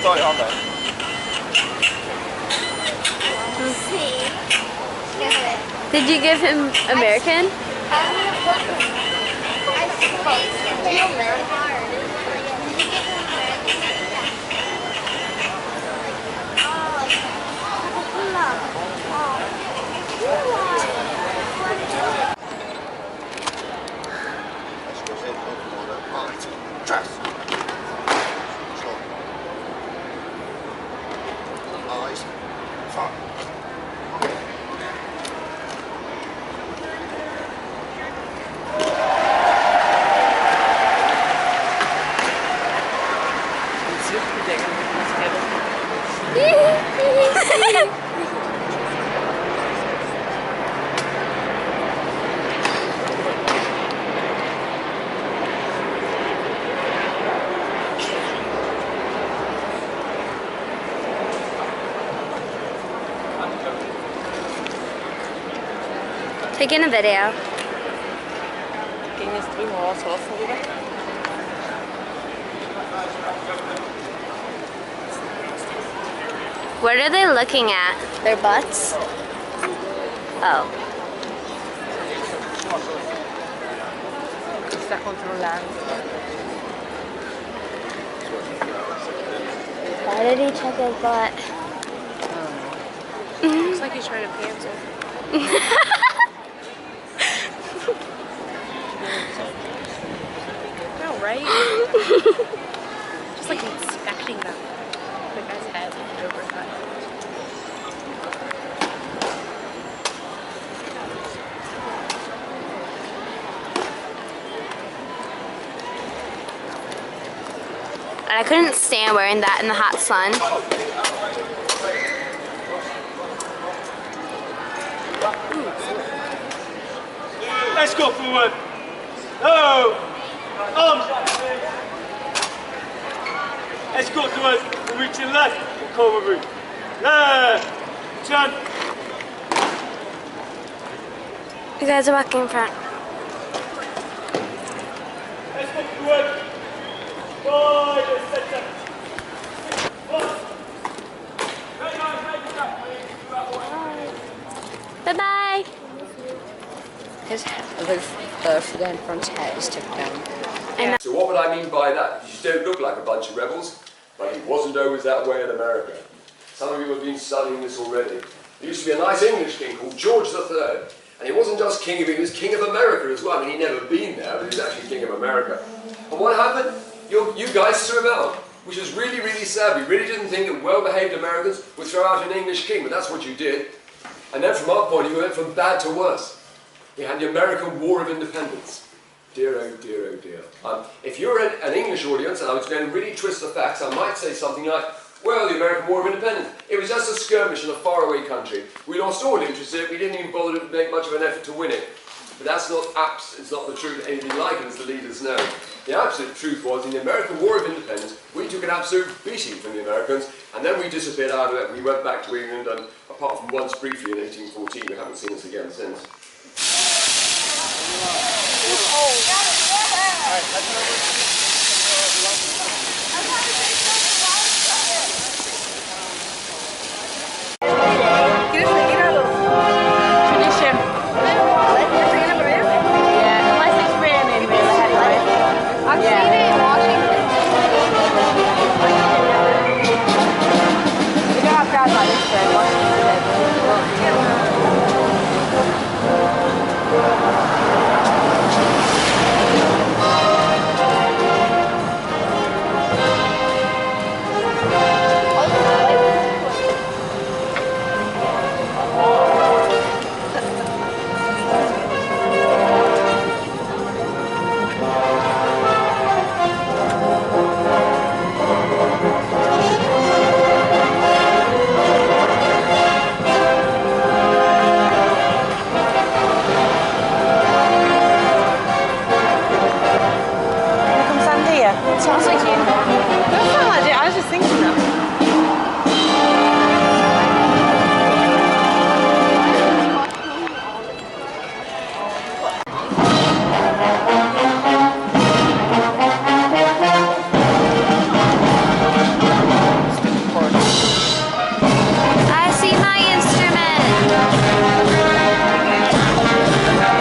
excited, aren't they? Did you give him American? Taking a video. What are they looking at? Their butts? Oh. Sta controllando. Why did he check his butt? Looks like he's trying to pencil. No, right? Just like inspecting the guy's head overcut. I couldn't stand wearing that in the hot sun. Let's go forward. No. Let's go towards the reach and left. Cover route. Left. Turn. You guys are walking in front. Let's go forward. Bye-bye. His in front's head is tipped down. So what would I mean by that? You don't look like a bunch of rebels, but he wasn't always that way in America. Some of you have been studying this already. There used to be a nice English king called George III, and he wasn't just king of England, he was king of America as well. I mean, he'd never been there, but he was actually king of America. And what happened? You guys threw him out, which is really, really sad. We really didn't think that well-behaved Americans would throw out an English king, but that's what you did. And then from our point of view, we went from bad to worse. We had the American War of Independence. Dear, oh dear, oh dear. If you're an English audience, and I was going to really twist the facts, I might say something like, well, the American War of Independence, it was just a skirmish in a faraway country. We lost all interest in it, we didn't even bother to make much of an effort to win it. But that's not it's not the truth, anything like it, as the leaders know. The absolute truth was, in the American War of Independence, we took an absolute beating from the Americans, and then we disappeared out of it. We went back to England, and apart from once briefly in 1814, we haven't seen us again since.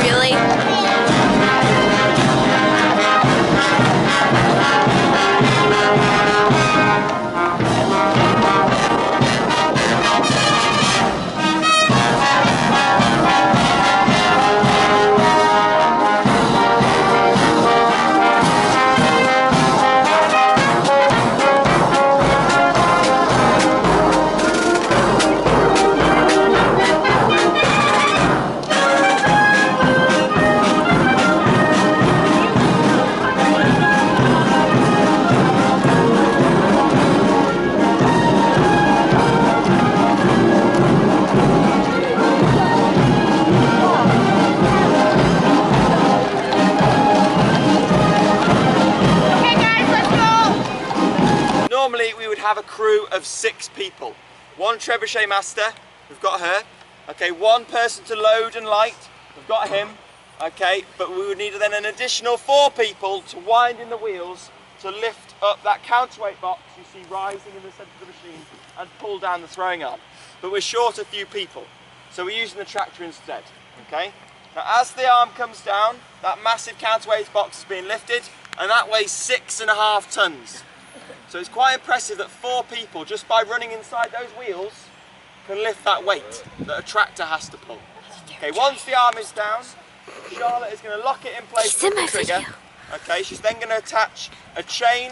Really? Normally we would have a crew of 6 people. 1 trebuchet master, we've got her. Okay, 1 person to load and light, we've got him. Okay, but we would need then an additional 4 people to wind in the wheels to lift up that counterweight box you see rising in the centre of the machine and pull down the throwing arm. But we're short a few people, so we're using the tractor instead. Okay, now as the arm comes down, that massive counterweight box is being lifted, and that weighs 6.5 tons. So it's quite impressive that 4 people, just by running inside those wheels, can lift that weight that a tractor has to pull. Okay, once the arm is down, Charlotte is going to lock it in place with the trigger. Okay, she's then going to attach a chain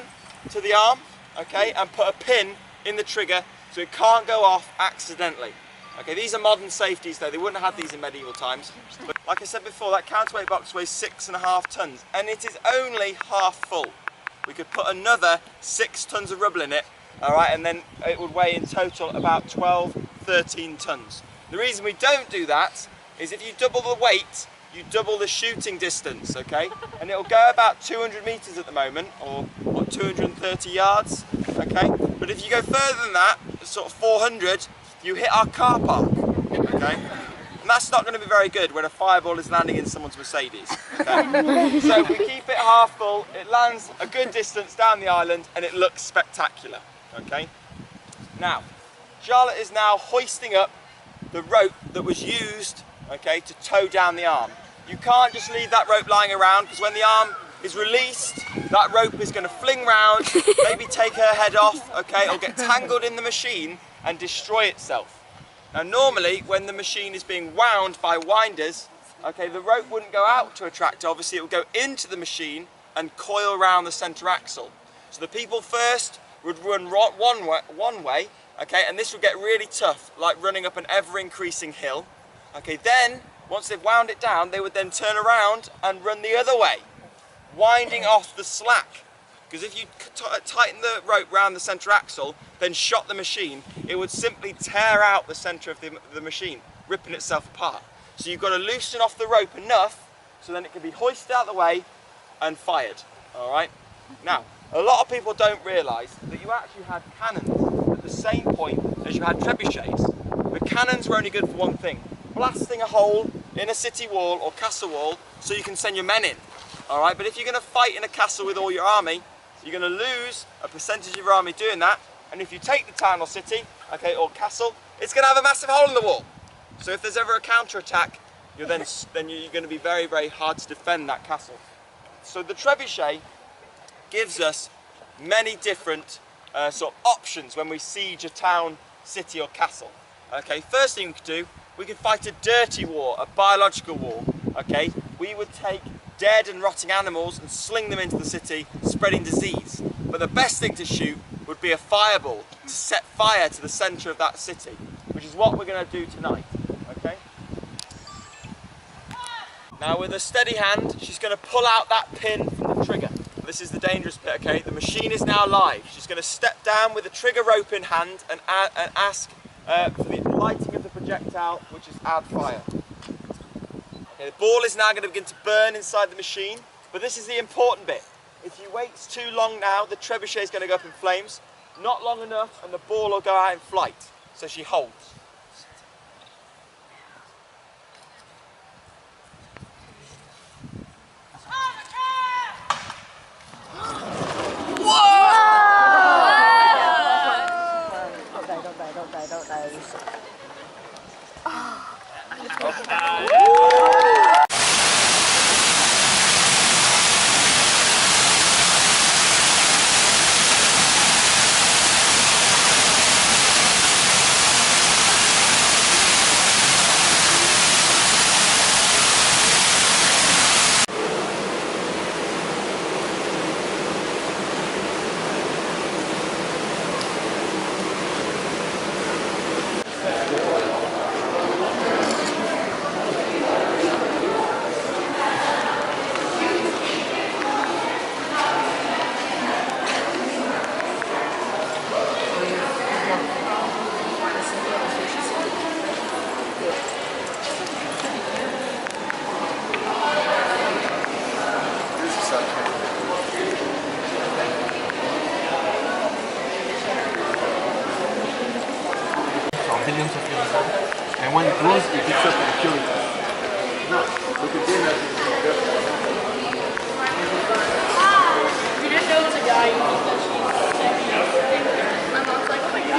to the arm, okay, and put a pin in the trigger so it can't go off accidentally. Okay, these are modern safeties though, they wouldn't have had these in medieval times. But like I said before, that counterweight box weighs 6.5 tons, and it is only half full. We could put another 6 tons of rubble in it, alright, and then it would weigh in total about 12, 13 tons. The reason we don't do that is if you double the weight, you double the shooting distance, okay? And it'll go about 200 metres at the moment, or what, 230 yards, okay? But if you go further than that, sort of 400, you hit our car park, okay? And that's not going to be very good when a fireball is landing in someone's Mercedes. Okay? So we keep it half full, it lands a good distance down the island and it looks spectacular. Okay? Now, Charlotte is now hoisting up the rope that was used, okay, to tow down the arm. You can't just leave that rope lying around, because when the arm is released, that rope is going to fling round, maybe take her head off, okay, or get tangled in the machine and destroy itself. Now normally, when the machine is being wound by winders, okay, the rope wouldn't go out to a tractor, obviously it would go into the machine and coil around the centre axle. So the people first would run one way, okay, and this would get really tough, like running up an ever-increasing hill. Okay, then, once they've wound it down, they would then turn around and run the other way, winding off the slack. Because if you tighten the rope round the centre axle, then shot the machine, it would simply tear out the centre of the machine, ripping itself apart. So you've got to loosen off the rope enough so then it can be hoisted out of the way and fired. Alright? Now, a lot of people don't realise that you actually had cannons at the same point as you had trebuchets. But cannons were only good for one thing: blasting a hole in a city wall or castle wall so you can send your men in. Alright, but if you're going to fight in a castle with all your army, you're going to lose a percentage of your army doing that, and if you take the town or city, okay, or castle, it's going to have a massive hole in the wall. So if there's ever a counter-attack, you're then you're going to be very, very hard to defend that castle. So the trebuchet gives us many different sort of options when we siege a town, city or castle. Okay, first thing we could do, we could fight a dirty war, a biological war. Okay, we would take dead and rotting animals and sling them into the city, spreading disease. But the best thing to shoot would be a fireball to set fire to the centre of that city, which is what we're going to do tonight. Okay. Now with a steady hand, she's going to pull out that pin from the trigger. This is the dangerous bit, okay? The machine is now live. She's going to step down with the trigger rope in hand and ask for the lighting of the projectile, which is add fire. Okay, the ball is now going to begin to burn inside the machine, but this is the important bit. If you wait too long now, the trebuchet is going to go up in flames. Not long enough and the ball will go out in flight. So she holds. Billions of years ago. And when it grows, it picks up impurities. You didn't know it was a guy who did that shit. My mom's like, oh my god.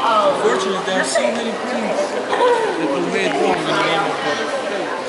Unfortunately, there are so many things that were made wrong in the name of God.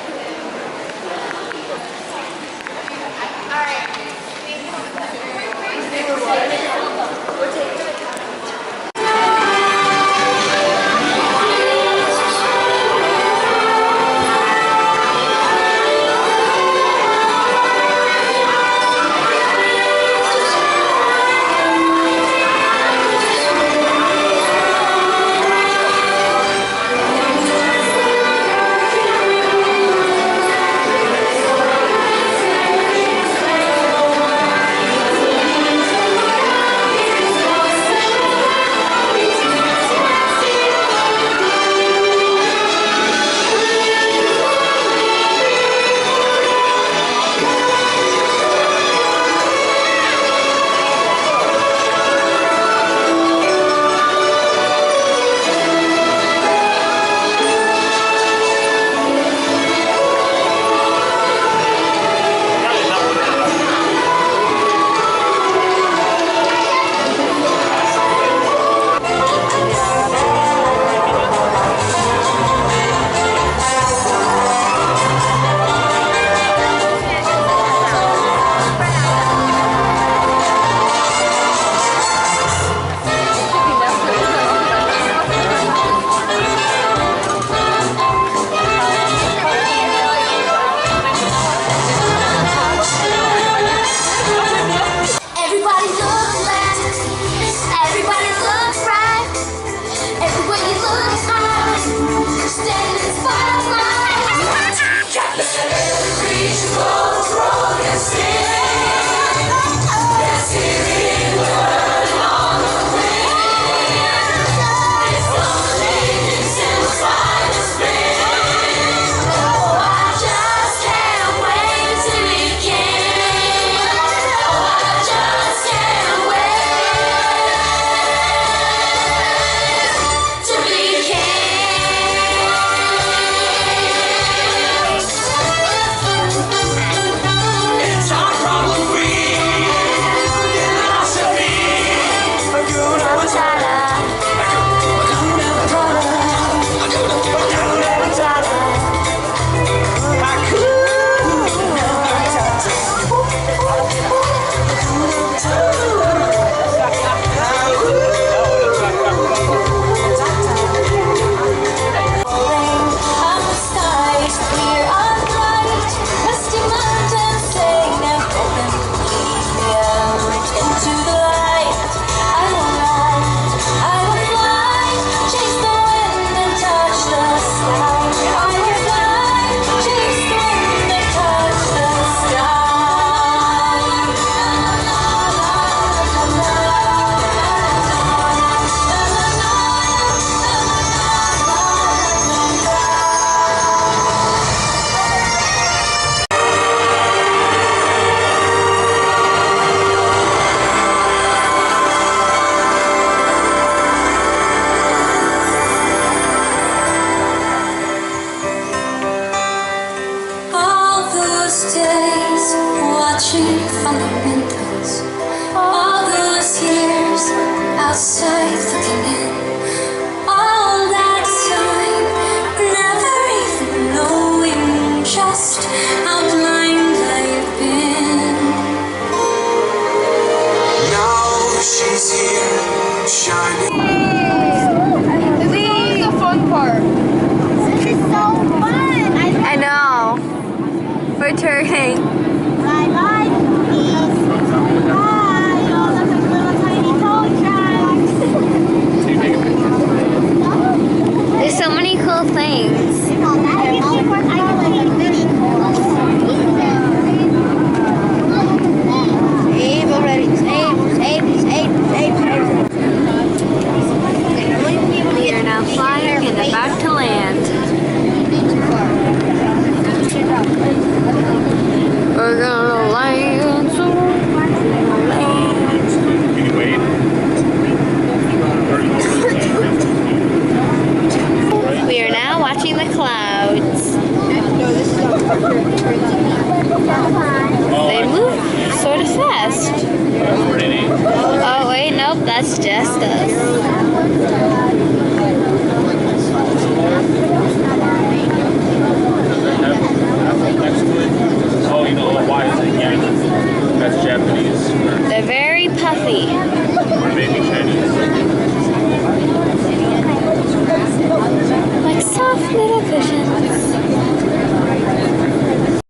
cool things. Save already. Save. We are now flying and about to land. We're gonna land soon. Can you wait? We are now watching the clouds. They move sort of fast. That's pretty. Oh wait, nope, that's just us. Next to it. Oh, you know why is it here? That's Japanese They're very puffy. or maybe Chinese. Like soft little cushions.